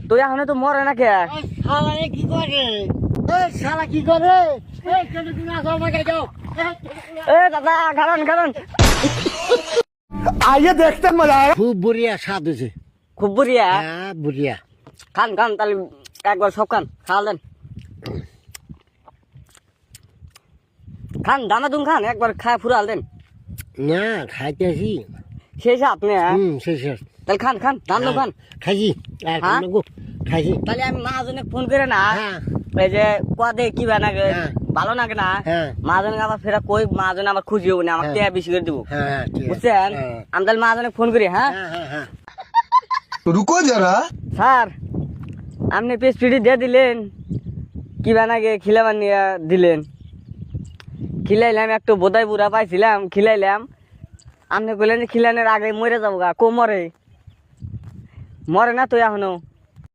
তুই এখন তো মরে না কে? শালা কি করে? শালা কি করে? দাদা খারান খারান। आइए देखते मजा आएगा। খুব বড়িয়া স্বাদ হয়েছে। খুব বুড়িয়া। হ্যাঁ বড়িয়া। খান খান তাহলে একবার সব খান, খাওয়ালেন খান, দানা দুন খান, একবার খায় ফুরাল দেন। না খাইতে আসি। শেষ আপনি? শেষ শেষ। তাহলে খান খান, দান দো খান। খাইছি হ্যাঁ? খাইছি। তাহলে আমি মাহাজনে ফোন করে না, হ্যাঁ এই যে কদে কি বানাগে হ্যাঁ। ভালো নাগে না, হ্যাঁ। মাহাজনে আবার ফেরা কই মাহাজনে আবার খুঁজি হবো না, আমাকে হ্যাঁ। টাকা বেশি করে দিব, হ্যাঁ ঠিক আছে। বুঝছেন? হ্যাঁ। আমি তাহলে মাহাজনে ফোন করি। হ্যাঁ হ্যাঁ হ্যাঁ হ্যাঁ। रुको जरा। স্যার, আপনি পেস্ট্রিটি দিয়ে দিলেন, কি বানাগে খিলাবার নিয়ে দিলেন, খিলাইলাম, একটু বোধাই বুড়া পাইছিলাম, খিলাইলাম, আপনি বললেন যে খিলানোর আগে মরে যাবো গা। কো মরে? মরে না তো এখনো।